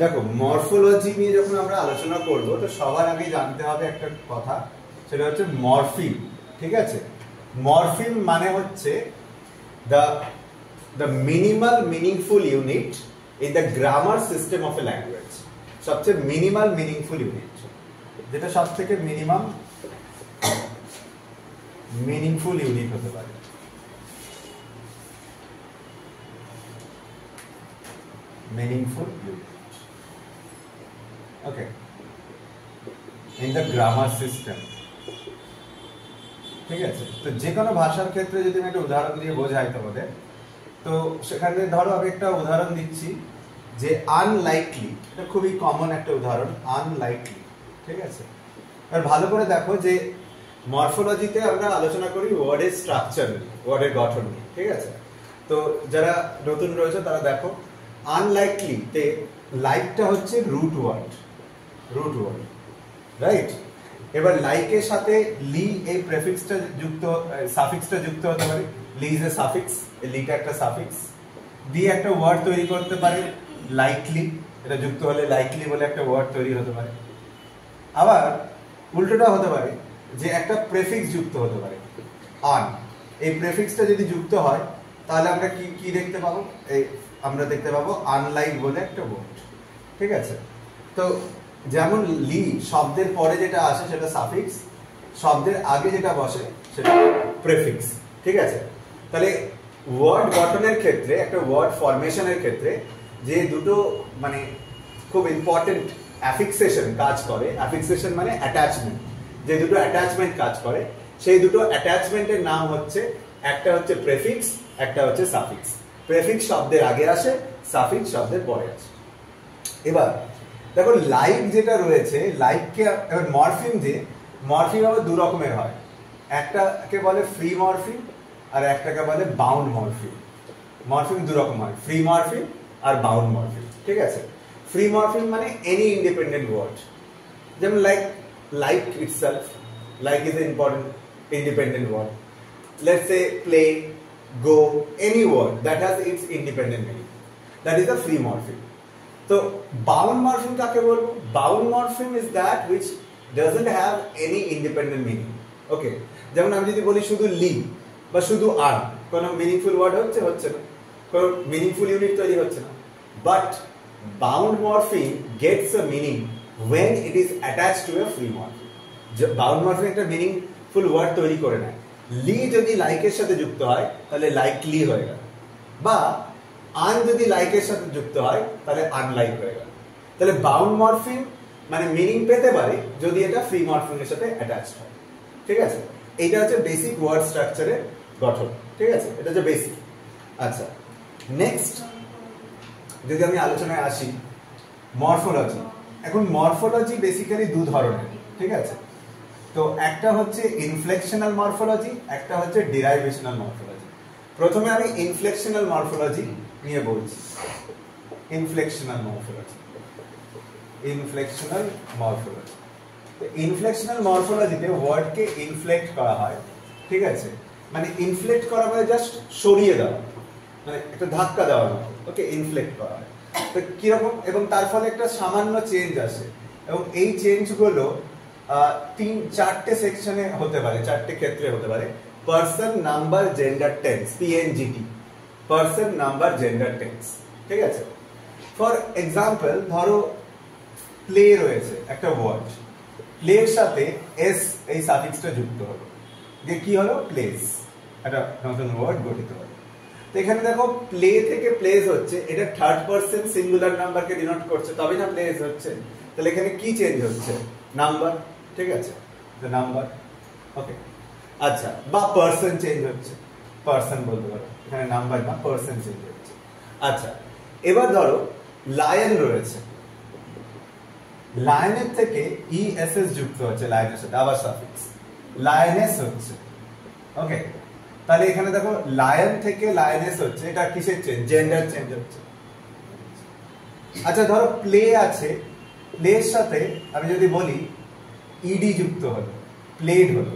দেখো মরফোলজি নিয়ে যখন আমরা আলোচনা করব তো সবার আগে জানতে হবে একটা কথা, সেটা হচ্ছে মরফিম। ঠিক আছে, মরফিম মানে হচ্ছে the minimal meaningful unit in the grammar system of a language। সবচেয়ে মিনিমাল মিনিংফুল ইউনিট, যেটা সব থেকে মিনিমাম মিনিংফুল ইউনিট হতে পারে। meaningful unit, okay, in the grammar system। ঠিক আছে, তো যে কোনো ভাষার ক্ষেত্রে যদি আমি একটা উদাহরণ দিয়ে বোঝাই তোমাদের, তো সেখানে ধরো আমি একটা উদাহরণ দিচ্ছি যে আনলাইকলি, এটা খুবই কমন একটা উদাহরণ, আনলাইকলি। ঠিক আছে, আর ভালো করে দেখো যে মরফোলজিতে আমরা আলোচনা করি ওয়ার্ডের স্ট্রাকচার নিয়ে, ওয়ার্ডের গঠন নিয়ে। ঠিক আছে, তো যারা নতুন রয়েছে তারা দেখো আনলাইকলি তে লাইকটা হচ্ছে রুট ওয়ার্ড, রাইট। এবার লাইকের সাথে লি এই প্রেফিক্সটা যুক্ত, সাফিক্সটা যুক্ত হতে পারে। লি ইজ এ সাফিক্স, এই লিটা একটা সাফিক্স দিয়ে একটা ওয়ার্ড তৈরি করতে পারে লাইকলি, এটা যুক্ত হলে লাইকলি বলে একটা ওয়ার্ড তৈরি হতে পারে। আবার উল্টোটা হতে পারে যে একটা প্রেফিক্স যুক্ত হতে পারে অন, এই প্রেফিক্সটা যদি যুক্ত হয় তাহলে আমরা কি কি দেখতে পাবো, এই আমরা দেখতে পাবো আনলাইক বলে একটা ওয়ার্ড। ঠিক আছে, তো যেমন লি শব্দের পরে যেটা আসে সেটা সাফিক্স, শব্দের আগে যেটা বসে সেটা প্রেফিক্স। ঠিক আছে, তাহলে ওয়ার্ড গঠনের ক্ষেত্রে, একটা ওয়ার্ড ফরমেশনের ক্ষেত্রে যে দুটো মানে খুব ইম্পর্টেন্ট অ্যাফিক্সেশন কাজ করে, অ্যাফিক্সেশন মানে অ্যাটাচমেন্ট, যে দুটো অ্যাটাচমেন্ট কাজ করে সেই দুটো অ্যাটাচমেন্টের নাম হচ্ছে, একটা হচ্ছে প্রেফিক্স, একটা হচ্ছে সাফিক্স। প্রেফিক্স শব্দের আগে আসে, সাফিক্স শব্দের পরে আসে। এবার দেখো লাইক যেটা রয়েছে, লাইককে এবার মরফিম, যে মরফিম আবার দু রকমের হয়, একটাকে বলে ফ্রি মরফিম আর একটাকে বলে বাউন্ড মরফিম। মরফিম দু রকম হয়, free morpheme are bound morpheme. ঠিক আছে, ফ্রি মরফিম মানে এনি ইন্ডিপেন্ডেন্ট ওয়ার্ড, যেমন like itself, like is a important independent word. Let's say play, go, any word that has its independent meaning, that is a free morpheme. So bound morpheme কাকে বলবো? Bound morpheme is that which doesn't have any independent meaning. Okay, যেমন আমি যদি বলি শুধু লি বা শুধু আর, কোনো মিনিংফুল ওয়ার্ড হচ্ছে না, কোনো মিনিংফুল ইউনিট তৈরি হচ্ছে না। But bound morpheme gets a meaning when it is attached to a free morpheme. bound morpheme একটা মিনিং ফুল ওয়ার্ড তৈরি করে নেয়। লি যদি লাইকের সাথে যুক্ত হয় তাহলে লাইকলি হয়ে গেল, বা আন যদি লাইকের সাথে যুক্ত হয় তাহলে আনলাইক হয়ে গেল। তাহলে বাউন্ড মরফিম মানে মিনিং পেতে পারে যদি এটা ফ্রি মরফিমের সাথে অ্যাটাচড হয়। ঠিক আছে, এইটা হচ্ছে বেসিক ওয়ার্ড স্ট্রাকচারের গঠন। ঠিক আছে, এটা হচ্ছে বেসিক। আচ্ছা, নেক্সট যদি আমি আলোচনায় আসি মরফোলজি। এখন মরফোলজি বেসিক্যালি দু ধরনের। ঠিক আছে, তো একটা হচ্ছে ইনফ্লেকশনাল মরফোলজি, একটা হচ্ছে ডিরাইভেশনাল মরফোলজি। প্রথমে আমি ইনফ্লেকশনাল মরফোলজি নিয়ে বলছি। ইনফ্লেকশনাল মরফোলজি, ইনফ্লেকশনাল মরফোলজি। তো ইনফ্লেকশনাল মরফোলজিতে ওয়ার্ডকে ইনফ্লেক্ট করা হয়। ঠিক আছে, মানে ইনফ্লেক্ট করা মানে জাস্ট সরিয়ে দেওয়া, মানে একটা ধাক্কা দেওয়ার মতো। ওকে, ইনফ্লেক্ট করা হয়। তো কিরকম, এবং তার ফলে একটা সামান্য চেঞ্জ আসে, এবং এই চেঞ্জগুলো চারটে সেকশনে হতে পারে, চারটে ক্ষেত্রে হতে পারে। Person, number, gender, tense, PNGT, person, number, gender, tense. ঠিক আছে, ফর এক্সাম্পল ধরো প্লে রয়েছে একটা ওয়ার্ড, প্লের সাথে এস এই সাফিক্সটা যুক্ত হলো, যে কি হলো, প্লেস, একটা নতুন ওয়ার্ড গঠিত হলো। তো এখানে দেখো প্লে থেকে প্লেস হচ্ছে, এটা থার্ড পারসন সিঙ্গুলার নাম্বারকে ডিনোট করছে, তবে না প্লেস হচ্ছে। তাহলে এখানে কি চেঞ্জ হচ্ছে, নাম্বার। ঠিক আছে, নাম্বার। ওকে, আচ্ছা, বা পারসন চেঞ্জ হচ্ছে, পারসন বলতে পারো, এখানে নাম্বার না পারসন চেঞ্জ হচ্ছে। আচ্ছা, এবার ধরো লায়ন রয়েছে, লায়নের থেকে ইএসএস যুক্ত হচ্ছে, লায়নের সাথে আবার সাফিক্স, লায়নেস হচ্ছে। ওকে, তাহলে এখানে দেখো লায়ন থেকে লায়নেস হচ্ছে, এটা কিসের চেঞ্জ, জেন্ডার চেঞ্জ হচ্ছে। আচ্ছা, ধরো প্লে আছে, প্লের সাথে আমি যদি বলি ইডি যুক্ত হলো, প্লেড হলো,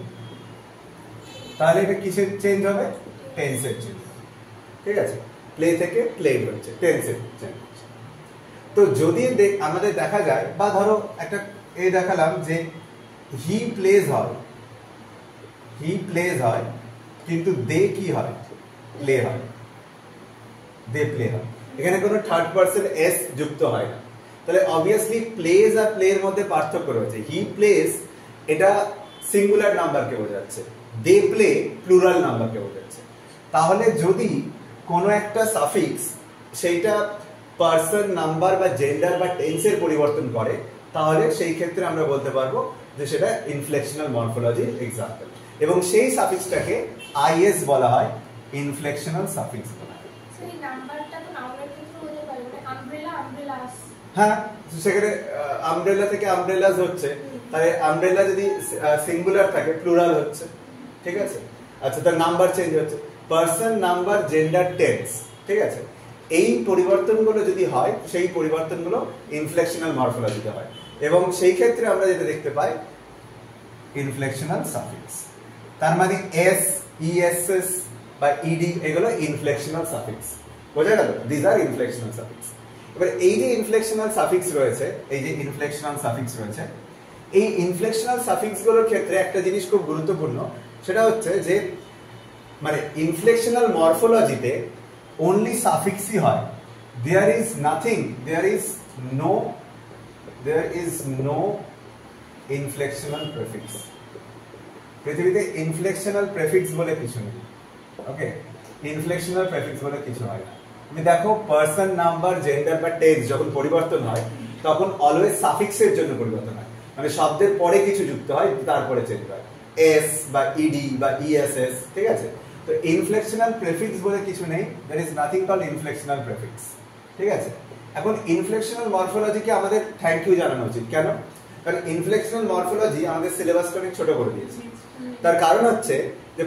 তাহলে এটা কিসের চেঞ্জ হবে, টেন্সের চেঞ্জ। ঠিক আছে, প্লে থেকে প্লেড হচ্ছে, টেন্সের চেঞ্জ হচ্ছে। তো যদি আমাদের দেখা যায়, বা ধরো একটা দেখালাম যে হি প্লেজ হয় কিন্তু দে কি হয়, প্লে হয়, দে প্লে হয়, এখানে কোনো থার্ড পারসন এস যুক্ত হয় না, তাহলে অবভিয়াসলি প্লেজ আর প্লে এর মধ্যে পার্থক্য রয়েছে। হি প্লেজ এটা সিঙ্গুলার নাম্বারকে বোঝাচ্ছে, দে প্লে প্লুরাল নাম্বারকে বোঝাচ্ছে। তাহলে যদি কোনো একটা সাফিক্স সেইটা পারসন, নাম্বার বা জেন্ডার বা টেন্সের পরিবর্তন করে, তাহলে সেই ক্ষেত্রে আমরা বলতে পারবো যে সেটা ইনফ্লেকশনাল মরফোলজির এক্সাম্পল, এবং সেই সাফিক্সটাকে আইএস বলা হয়, ইনফ্লেকশনাল সাফিক্স বলা হয়। সেই নাম্বারটা তো নাউনের ক্ষেত্রে হতে পারে, মানে আমব্রেলা, আমব্রেলাস। হ্যাঁ, সেখানে আমব্রেলা থেকে আমব্রেলাস হচ্ছে, তাই আমব্রেলা যদি সিঙ্গুলার থাকে প্লুরাল হচ্ছে, ঠিক আছে। আচ্ছা, তার নাম্বার চেঞ্জ হচ্ছে, পারসন, নাম্বার, জেন্ডার, টেন্স, ঠিক আছে। এই পরিবর্তনগুলো যদি হয়, সেই পরিবর্তনগুলো ইনফ্লেকশনাল মরফোলজিতে হয়, এবং সেই ক্ষেত্রে আমরা যেটা দেখতে পাই ইনফ্লেকশনাল সাফিক্স। তার মানে এস, ইএসএস বা ইডি এগুলো ইনফ্লেকশনাল সাফিক্স, বোঝা গেল? This are inflectional suffix. এবার এই যে ইনফ্লেকশনাল সাফিক্স রয়েছে, এই ইনফ্লেকশনাল সাফিক্স গুলোর ক্ষেত্রে একটা জিনিস খুব গুরুত্বপূর্ণ, সেটা হচ্ছে যে মানে ইনফ্লেকশনাল মরফোলজিতে only সাফিক্সই হয়, there is no inflectional prefix। পৃথিবীতে ইনফ্লেকশনাল প্রেফিক্স বলে কিছু নেই, ওকে, ইনফ্লেকশনাল প্রেফিক্স বলে কিছু হয় না। তুমি দেখো পারসন, নাম্বার, জেন্ডার বা টেন্স যখন পরিবর্তন হয়, তখন অলওয়েজ সাফিক্সের জন্য পরিবর্তন হয়, মানে শব্দের পরে কিছু যুক্ত হয়, তারপরে চেঞ্জ হয়, এস বা ইডি বা ইএসএস, ঠিক আছে। তো ইনফ্লেকশনাল প্রেফিক্স বলে কিছু নেই, there is nothing called inflectional prefix, ঠিক আছে। এখন ইনফ্লেকশনাল মরফোলজিকে আমাদের থ্যাংক ইউ জানানো উচিত, কেন? কারণ ইনফ্লেকশনাল মরফোলজি আমাদের সিলেবাসটা অনেক ছোট করে দিয়েছে। তার কারণ হচ্ছে যে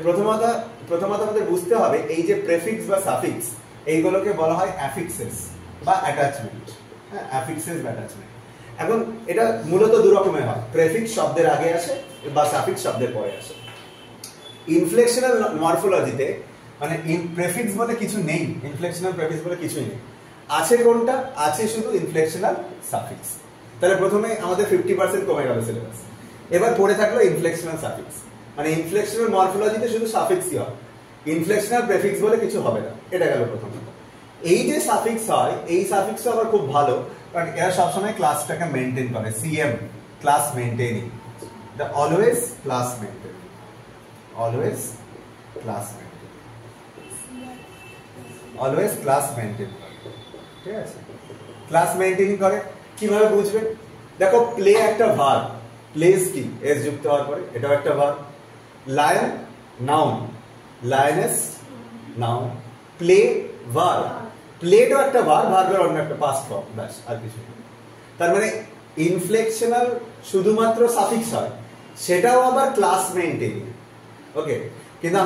প্রথমত আমাদের বুঝতে হবে এই যে প্রেফিক্স বা সাফিক্স, এইগুলোকে বলা হয় অ্যাফিক্সেস বা অ্যাটাচমেন্ট। হ্যাঁ, অ্যাফিক্সেস বা অ্যাটাচমেন্ট। এখন এটা মূলত দু রকমের হয়, প্রেফিক্স শব্দের আগে আসে বা সাফিক্স শব্দের পরে আসে। ইনফ্লেকশনাল মরফোলজিতে মানে প্রেফিক্স বলে কিছু নেই, ইনফ্লেকশনাল প্রেফিক্স বলে কিছুই নেই, আছে কোনটা? আছে শুধু ইনফ্লেকশনাল সাফিক্স। তাহলে প্রথমে আমাদের 50% কমে গেল সিলেবাস, এবার পড়ে থাকলো ইনফ্লেকশনাল সাফিক্স। মানে ইনফ্লেকশনাল মরফোলজিতে শুধু সাফিক্সই হয়, ইনফ্লেকশনাল প্রেফিক্স বলে কিছু হবে না, এটা গেল প্রথম। এই যে সাফিক্স হয়, এই সাফিক্স আবার খুব ভালো, কারণ এরা সবসময় ক্লাসটাকে মেনটেন করে, CM, class maintaining, the always class maintain, always class maintain, always class maintain, ঠিক আছে। ক্লাস মেনটেনিং করে কিভাবে বুঝবে? দেখো, প্লে একটা ভার্ব, প্লেস কি এস যুক্ত হওয়ার পরে, এটাও একটা verb. Lion noun, lioness noun, play verb, প্লেটাও একটা ভার্ব, ভার্বের অন্য একটা পাস্ট ফর্ম, ব্যাস, আর কিছু নেই। তার মানে ইনফ্লেকশনাল শুধুমাত্র সাফিক্স হয়, সেটাও আবার ক্লাস মেনটেনিং, ওকে। কিন্তু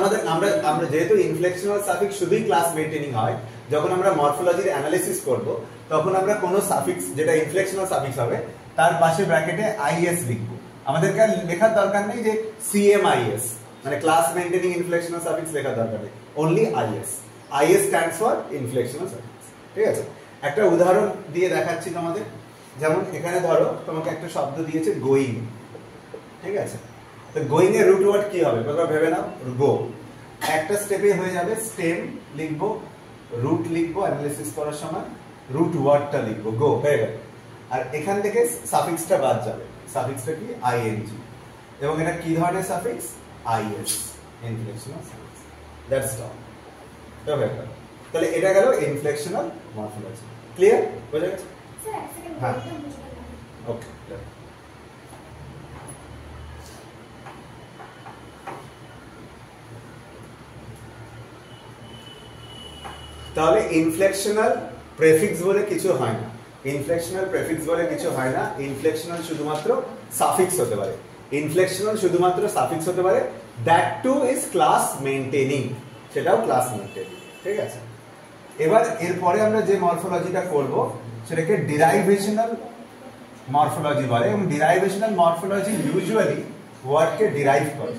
আমরা যেহেতু ইনফ্লেকশনাল সাফিক্স শুধুই ক্লাস মেনটেনিং হয়, যখন আমরা মরফোলজির অ্যানালিসিস করব, তখন আমরা কোনো সাফিক্স যেটা ইনফ্লেকশনাল সাফিক্স হবে, তার পাশে ব্র্যাকেটে আইএস লিখবো। আমাদেরকে আর লেখার দরকার নেই যে সিএমআইএস, মানে ক্লাস মেনটেনিং ইনফ্লেকশনাল সাফিক্স লেখার দরকার নেই, only IS. IS stands for inflectional suffix, ঠিক আছে। একটা উদাহরণ দিয়ে দেখাচ্ছি তোমাদের, যেমন এখানে ধরো তোমাকে একটা শব্দ দিয়েছে গোয়িং, ঠিক আছে। তো গোয়িং এর রুট ওয়ার্ড কি হবে? তোমরা ভেবে নাও, গো। একটা স্টেপে হয়ে যাবে, স্টেম লিখবো, রুট লিখবো, অ্যানালিসিস করার সময় রুট ওয়ার্ডটা লিখবো, গো, হয়ে গেল। আর এখান থেকে সাফিক্সটা বাদ যাবে, সাফিক্সটা কি? আইএনজি, এবং এটা কি ধরনের suffix? IS, inflectional suffix, that's all. তাহলে এটা গেল ইনফ্লেকশনাল মরফোলজি। ক্লিয়ার? বোঝা গেছে? স্যার এক সেকেন্ড, হ্যাঁ, বলতে বুঝতে পারলাম। ওকে। তাহলে ইনফ্লেকশনাল প্রেফিক্স বলে কিছু হয় না, ইনফ্লেকশনাল প্রেফিক্স বলে কিছু হয় না, ইনফ্লেকশনাল শুধুমাত্র সাফিক্স হতে পারে, ইনফ্লেকশনাল শুধুমাত্র সাফিক্স হতে পারে, that too is class maintaining, সেটাও ক্লাস মেইনটেনিং, ঠিক আছে। এবার এরপরে আমরা যে মরফোলজিটা করব সেটাকে ডিরাইভেশনাল মরফোলজি বলে, এবং ডিরাইভেশনাল মরফোলজি ইউজুয়ালি ওয়ার্ডকে ডিরাইভ করে।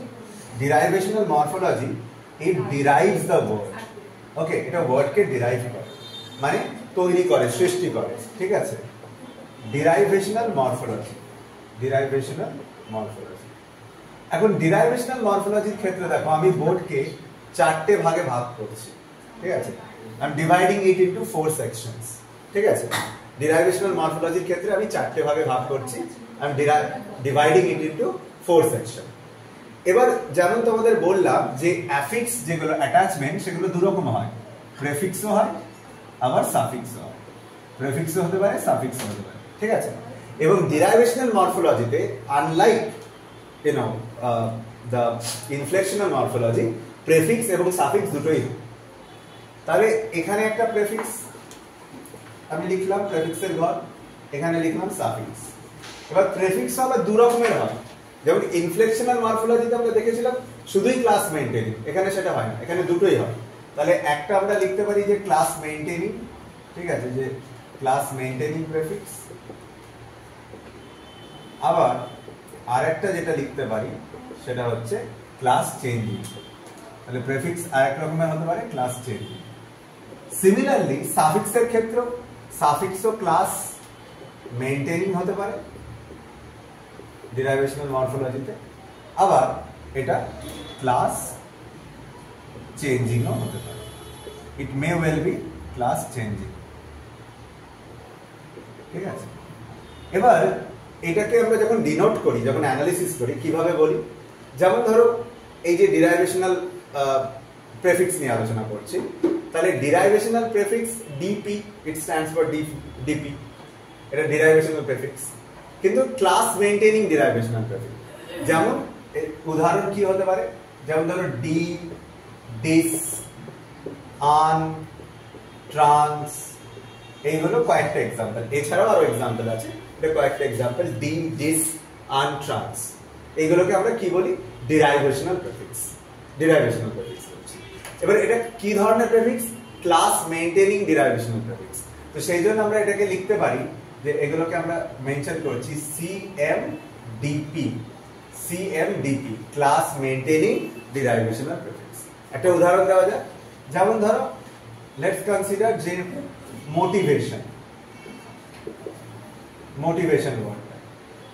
Derivational morphology it derives the word, okay, এটা ওয়ার্ডকে ডিরাইভ করে। মানে তৈরি করে, সৃষ্টি করে, ঠিক আছে? ডিরাইভেশনাল মরফোলজি, ডিরাইভেশনাল মরফোলজি। এখন ডিরাইভেশনাল মরফোলজির ক্ষেত্রে দেখো আমি বোর্ডকে 4টে ভাগে ভাগ করছি, ঠিক আছে? I am dividing it into 4 sections, ঠিক আছে? ডিরাইভেশনাল মরফোলজির ক্ষেত্রে আমি 4টে ভাগে ভাগ করছি, I am dividing it into 4 section. এবার যেমন তোমাদের বললাম যে অ্যাফিক্স যেগুলো অ্যাটাচমেন্ট সেগুলো দু রকম হয়, প্রেফিক্সও হয় আবার সাফিক্সও হয়। প্রেফিক্সও হতে পারে, সাফিক্সও হতে পারে, ঠিক আছে? এবং ডিরাইভেশনাল মরফোলজিতে আনলাইক দ্য ইনফ্লেকশনাল মরফোলজি, প্রেফিক্স এবং সাফিক্স দুটোই হয়। তাহলে এখানে একটা প্রেফিক্স আমি লিখলাম, প্রেফিক্সের ঘর, এখানে লিখলাম সাফিক্স। এবার প্রেফিক্স আবার দু রকমের হয়, যেমন ইনফ্লেকশনাল মরফোলজিতে আমরা দেখেছিলাম শুধুই ক্লাস মেইনটেইনিং, এখানে সেটা হয় না, এখানে দুটোই হয়। তাহলে একটা আমরা লিখতে পারি যে ক্লাস মেইনটেইনিং, ঠিক আছে, যে ক্লাস মেইনটেইনিং প্রেফিক্স। আবার আরেকটা যেটা লিখতে পারি সেটা হচ্ছে ক্লাস চেঞ্জিং। তাহলে প্রেফিক্স আরেক রকমের হতে পারে, ক্লাস চেঞ্জিং। সিমিলারলি সাফিক্সের ক্ষেত্রেও সাফিক্সও ক্লাস মেইনটেইনিং হতে পারে ডিরাইভেশনাল মরফোলজিতে, আবার এটা ক্লাস চেঞ্জিংও হতে পারে। ইট মে ওয়েল বি ক্লাস চেঞ্জিং, ঠিক আছে? এবার এটাকে আমরা যখন ডিনোট করি, যখন অ্যানালিসিস করি, কিভাবে বলি? যেমন ধরো এই যে ডিরাইভেশনাল প্রেফিক্স নিয়ে আলোচনা করছি, তাহলে derivational prefix DP, it stands for DP, এটা ডিরাইভেশনাল প্রেফিক্স। কিন্তু ক্লাস মেইনটেইনিং ডিরাইভেশনাল প্রেফিক্স, যেমন উদাহরণ কি হতে পারে? যেমন ধরো ডি, ডিস, আন, ট্রান্স, এইগুলো কয়েকটা এক্সাম্পল। এছাড়াও আরো এক্সাম্পল আছে, এটা কয়েকটা এক্সাম্পল। ডি, ডিস, আন, ট্রান্স, এইগুলোকে আমরা কি বলি? ডিরাইভেশনাল প্রেফিক্স, ডিরাইভেশনাল প্রেফিক্স বলছি। এবার এটা কি ধরনের prefix? Class maintaining derivational prefix. তো সেই জন্য আমরা এটাকে লিখতে পারি যে এগুলোকে আমরা মেনশন করছি CMDP, CMDP, class maintaining derivational prefix. একটা উদাহরণ দেওয়া যায়, যেমন ধরো লেটস কনসিডার যে মোটিভেশন, মোটিভেশন ওয়ার্ডটা,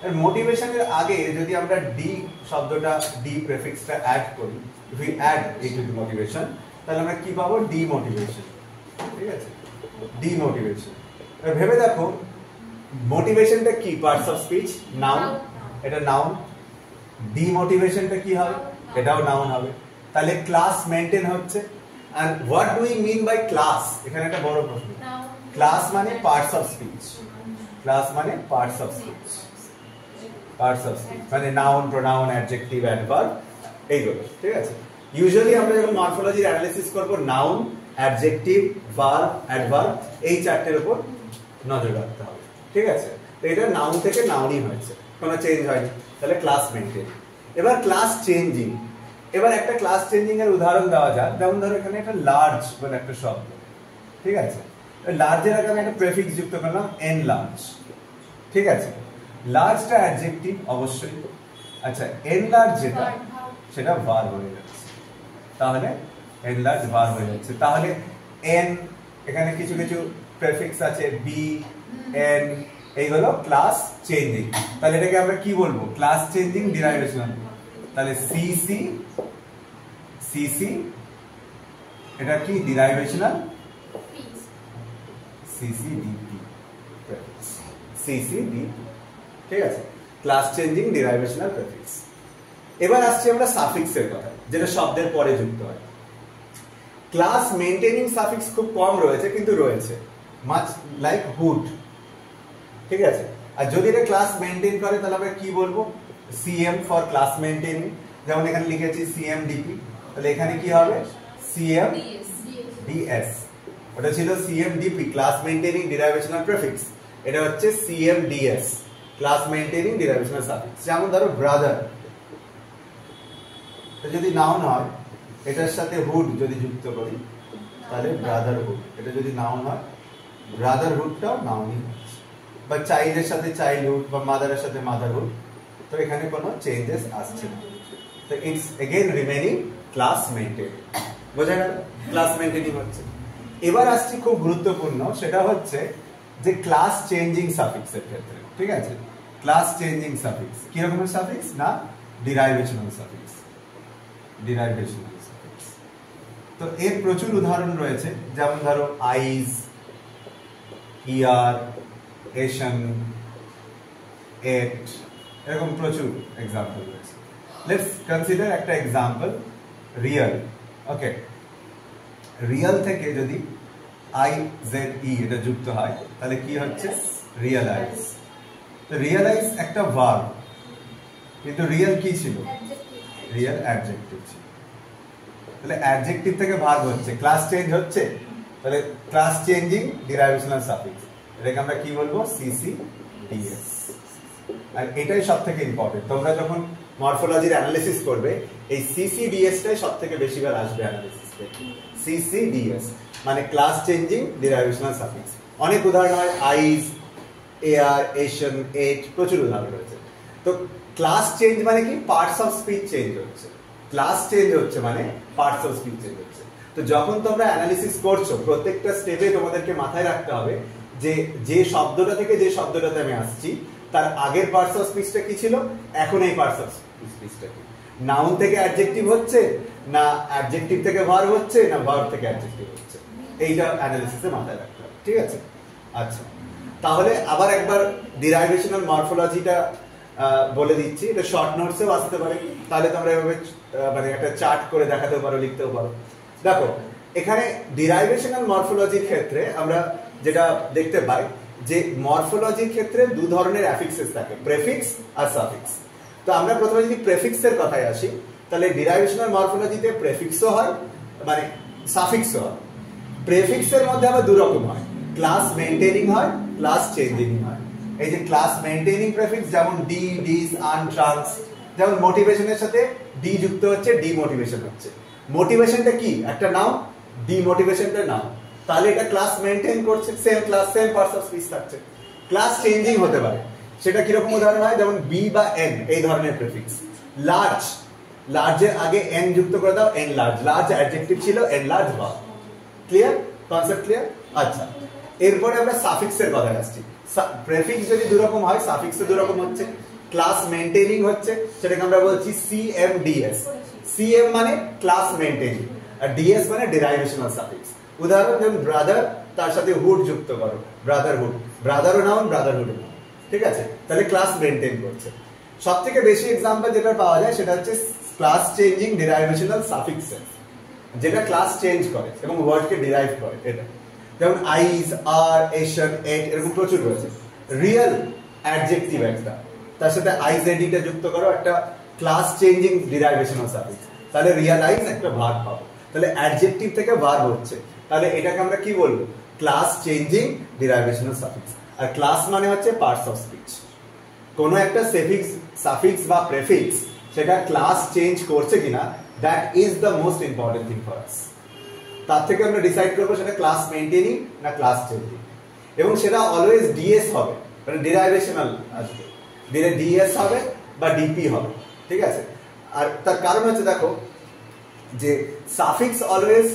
আর মোটিভেশনের আগে যদি আমরা ডি শব্দটা, ডি প্রেফিক্সটা অ্যাড করি, if we add it to motivation, তাহলে আমরা কি পাবো? ডিমোটিভেশন, ঠিক আছে? ডিমোটিভেশন। ভেবে দেখো মোটিভেশনটা কি? পার্টস অফ স্পিচ, নাউন, এটা নাউন। ডিমোটিভেশনটা কি হবে? এটাও নাউন হবে। তাহলে ক্লাস মেইনটেইন হচ্ছে। and what do we mean by class? এখানে একটা বড় প্রশ্ন। ক্লাস মানে পার্টস অফ স্পিচ, ক্লাস মানে parts of speech, parts of speech মানে নাউন, প্রোনাউন, অ্যাডজেক্টিভ, অ্যাডভার্ব, এইগুলো, ঠিক আছে? ইউজুয়ালি আমরা যখন মরফোলজির অ্যানালিসিস করব, নাউন, অ্যাডজেক্টিভ, ভার্ব, অ্যাডভার্ব, এই চারটের উপর নজর রাখতে হবে, ঠিক আছে? তো এটা নাউন থেকে নাউনই হয়েছে, কোনো চেঞ্জ হয়নি, তাহলে ক্লাস মেইনটেইন। এবার ক্লাস চেঞ্জিং, এবার একটা ক্লাস চেঞ্জিং এর উদাহরণ দেওয়া যাক। যেমন ধরো এখানে একটা লার্জ বলে একটা শব্দ, ঠিক আছে? লার্জের আগে আমি একটা প্রেফিক্স যুক্ত করলাম এন লার্জ, ঠিক আছে? লার্জটা অ্যাডজেক্টিভ অবশ্যই, আচ্ছা এন লার্জ যেটা সেটা ভার্ব হয়ে যাচ্ছে, তাহলে এন লার্জ ভার্ব হয়ে যাচ্ছে। তাহলে এন, এখানে কিছু কিছু প্রেফিক্স আছে, বি, এন, এইগুলো ক্লাস চেঞ্জিং। তাহলে এটাকে আমরা কি বলবো? Class changing derivational. তাহলে সিসি, সিসি এটা কি? ডিরাইভেশনাল, সিসিডিপি, সিসিডিপি, ঠিক আছে? Class changing derivational prefix. এবার আসছি আমরা সাফিক্সের কথা, যেটা শব্দের পরে যুক্ত হয়। ক্লাস মেইনটেইনিং সাফিক্স খুব কম রয়েছে, কিন্তু রয়েছে, মাচ লাইক হুড, ঠিক আছে? আর যদি এটা ক্লাস মেইনটেইন করে তাহলে আমরা কি বলবো? CM for class maintaining. যেমন এখানে লিখেছি সিএমডিপি, তাহলে এখানে কি হবে? সিএমডিএস। ওটা ছিল সিএমডিপি, ক্লাস মেইনটেইনিং ডিরাইভেশনাল প্রেফিক্স। এটা হচ্ছে সিএমডিএস, ক্লাস মেইনটেইনিং ডিরাইভেশনাল সাফিক্স। যেমন ধরো ব্রাদার, যদি নাউন হয়, এটার সাথে হুড যদি যুক্ত করি তাহলে ব্রাদারহুড। এটা যদি নাউন হয়, ব্রাদারহুডটাও নাউনই হচ্ছে। বা চাইল্ডের সাথে চাইল্ডহুড, বা মাদারের সাথে মাদারহুড, তো এখানে কোনো চেঞ্জেস আসছে না। তো it's again remaining class maintain. বোঝা গেল? ক্লাস মেইনটেইনিং হচ্ছে। এবার আসছি খুব গুরুত্বপূর্ণ, সেটা হচ্ছে যে ক্লাস চেঞ্জিং সাফিক্সের ক্ষেত্রে, ঠিক আছে? ক্লাস চেঞ্জিং সাফিক্স কি রকমের সাফিক্স না? ডিরাইভেশনাল সাফিক্স, ডিরাইভেশনাল সাফিক্স। তো এর প্রচুর উদাহরণ রয়েছে, যেমন ধরো আইজ, ইয়ার, এশন, এট, এরকম প্রচুর এক্সাম্পল রয়েছে। লেটস কনসিডার একটা এক্সাম্পল, রিয়েল। ওকে, রিয়েল থেকে যদি আই জেড ই এটা যুক্ত হয় তাহলে কি হচ্ছে? রিয়েলাইজ। তো রিয়েলাইজ একটা ভার্ব, কিন্তু রিয়েল কি ছিল? রিয়েল অ্যাডজেক্টিভ ছিল। তাহলে অ্যাডজেক্টিভ থেকে ভার্ব হচ্ছে, ক্লাস চেঞ্জ হচ্ছে, তাহলে ক্লাস চেঞ্জিং ডিরাইভেশনাল সাফিক্স, এটাকে আমরা কি বলবো? CC DS. আর এটাই সব থেকে ইম্পর্টেন্ট, তোমরা যখন মরফোলজির অ্যানালিসিস করবে এই সিসিডিএস টাই সব থেকে বেশি বার আসবে অ্যানালিসিসে। সিসিডিএস মানে ক্লাস চেঞ্জিং ডিরাইভেশনাল সাফিক্স। অনেক উদাহরণ হয়, আইজ, এয়ার, এশন, এট, প্রচুর উদাহরণ রয়েছে। তো ক্লাস চেঞ্জ মানে কি? পার্টস অফ স্পিচ চেঞ্জ হচ্ছে। ক্লাস চেঞ্জ হচ্ছে মানে পার্টস অফ স্পিচ চেঞ্জ হচ্ছে। তো যখন তোমরা অ্যানালিসিস করছো প্রত্যেকটা স্টেপে তোমাদেরকে মাথায় রাখতে হবে যে যে শব্দটা থেকে যে শব্দটাতে আমি আসছি তার আগের পার্টস অফ স্পিচটা কি ছিল, এখন এই পার্টস অফ স্পিচটা কি। নাউন থেকে অ্যাডজেক্টিভ হচ্ছে, না অ্যাডজেক্টিভ থেকে ভার্ব হচ্ছে, না ভার্ব থেকে অ্যাডজেক্টিভ হচ্ছে, এইটা অ্যানালিসিসে মাথায় রাখতে হবে, ঠিক আছে? আচ্ছা, তাহলে আবার একবার ডিরাইভেশনাল মরফোলজিটা বলে দিচ্ছি, এটা শর্ট নোটসেও আসতে পারে, তাহলে তোমরা এভাবে মানে একটা চার্ট করে দেখাতেও পারো, লিখতেও পারো। দেখো এখানে ডিরাইভেশনাল মরফোলজির ক্ষেত্রে আমরা যেটা দেখতে পাই যে মরফোলজির ক্ষেত্রে দু ধরনের অ্যাফিক্সেস থাকে, প্রেফিক্স আর সাফিক্স। তো আমরা প্রথমে যদি প্রেফিক্সের কথায় আসি, তাহলে ডিরাইভেশনাল মরফোলজিতে প্রেফিক্সও হয় মানে সাফিক্সও হয়। প্রেফিক্সের মধ্যে আবার দু রকম হয়, ক্লাস মেইনটেইনিং হয়, ক্লাস চেঞ্জিং হয়। এই যে ক্লাস মেইনটেইনিং প্রেফিক্স, যেমন ডি, ডিস, আন, ট্রান্স, যেমন মোটিভেশনের সাথে ডি যুক্ত হচ্ছে, ডিমোটিভেশন হচ্ছে। মোটিভেশনটা কি? একটা নাউন, ডিমোটিভেশনটা নাউন, তাহলে এটা ক্লাস মেইনটেইন করছে, same class, same parts of speech থাকছে। ক্লাস চেঞ্জিং হতে পারে, সেটা কিরকম উদাহরণ হয়, যেমন বি বা এন, এই ধরনের প্রেফিক্স। লার্জ, লার্জের আগে এন যুক্ত করে দাও, এন লার্জ, লার্জ অ্যাডজেক্টিভ ছিল, N large verb. Clear? Concept clear? আচ্ছা, এরপরে আমরা সাফিক্সের কথায় আসছি। প্রেফিক্স যদি দু রকম হয়, সাফিক্সও দু রকম হচ্ছে। ক্লাস মেইনটেইনিং হচ্ছে, সেটাকে আমরা বলছি সিএমডিএস। সিএম মানে ক্লাস মেইনটেইনিং, আর ডিএস মানে ডিরাইভেশনাল সাফিক্স। উদাহরণ যেমন ব্রাদার, তার সাথে হুড যুক্ত করো, ব্রাদারহুড, ব্রাদারও নাউন, ব্রাদারহুড নাউন, ঠিক আছে? তাহলে ক্লাস মেইনটেইন করছে। সবথেকে বেশি এক্সাম্পল যেটা পাওয়া যায় সেটা হচ্ছে ক্লাস চেঞ্জিং ডিরাইভেশনাল সাফিক্স, যেটা ক্লাস চেঞ্জ করে এবং ওয়ার্ডকে ডিরাইভ করে। এটা যেমন আইজ, আর, এশন, এট, এরকম প্রচুর রয়েছে। রিয়েল অ্যাডজেক্টিভ একটা, তার সাথে আইজ এডিটা যুক্ত করো, একটা ক্লাস চেঞ্জিং ডিরাইভেশনাল সাফিক্স, তাহলে রিয়ালাইজ একটা ভার্ব পাবো। তাহলে অ্যাডজেক্টিভ থেকে ভার্ব হচ্ছে, তাহলে এটাকে আমরা কি বলবো? Class changing derivational suffix. আর ক্লাস মানে হচ্ছে পার্টস অফ স্পিচ। কোনো একটা সাফিক্স বা প্রেফিক্স সেটা ক্লাস চেঞ্জ করছে কিনা, that is the most important thing for us. তার থেকে আমরা ডিসাইড করবো সেটা ক্লাস মেইনটেইনিং না ক্লাস চেঞ্জিং, এবং সেটা অলওয়েজ ডিএস হবে, মানে ডিরাইভেশনাল আসবে, ডিএস হবে বা ডিপি হবে, ঠিক আছে? আর তার কারণ হচ্ছে দেখো যে সাফিক্স অলওয়েজ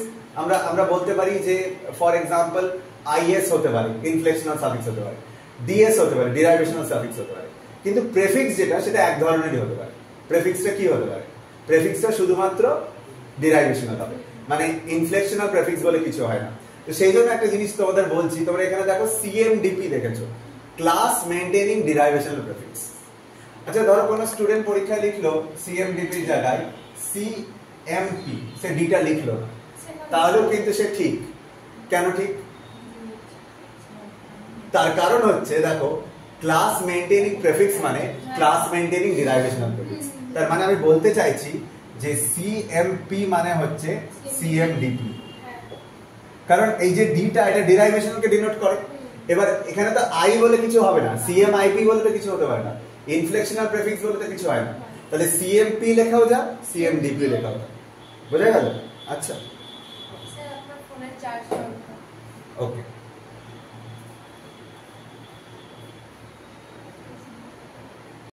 আমরা বলতে পারি যে ফর এক্সাম্পল আইএস হতে পারে, ইনফ্লেকশনাল সাফিক্স হতে পারে, ডিএস হতে পারে, ডিরাইভেশনাল সাফিক্স হতে পারে, কিন্তু প্রেফিক্স যেটা সেটা এক ধরনেরই হতে পারে। প্রেফিক্সটা কি হতে পারে? প্রেফিক্সটা শুধুমাত্র ডিরাইভেশনাল হবে, মানে ইনফ্লেকশনাল প্রেফিক্স বলে কিছু হয় না। তো সেই জন্য একটা জিনিস তোমাদের বলছি, তোমরা এখানে দেখো সিএমডিপি দেখেছো, ক্লাস মেইনটেইনিং ডিরাইভেশনাল প্রেফিক্স। আচ্ছা, ধরো কোনো স্টুডেন্ট পরীক্ষায় লিখলো সিএমডিপির জায়গায় সিএমপি, সে ডিটা লিখলো না, তাহলেও কিন্তু সে ঠিক। কেন ঠিক? তার কারণ হচ্ছে দেখো ক্লাস মেইনটেইনিং প্রেফিক্স মানে ক্লাস মেইনটেইনিং ডিরাইভেশনাল প্রেফিক্স। তার মানে আমি বলতে চাইছি যে সিএমপি মানে হচ্ছে সিএমডিপি, কারণ এই যে ডিটা এটা ডিরাইভেশনকে ডিনোট করে। এবার এখানে তো আই বলে কিছু হবে না, সিএমআইপি বলে তো কিছু হতে পারে না, ইনফ্লেকশনাল প্রেফিক্স বলে তো কিছু হয় না, তাহলে সিএমপি লেখাও যা, সিএমডিপি লেখাও যা। বোঝা গেল? আচ্ছা, ওকে।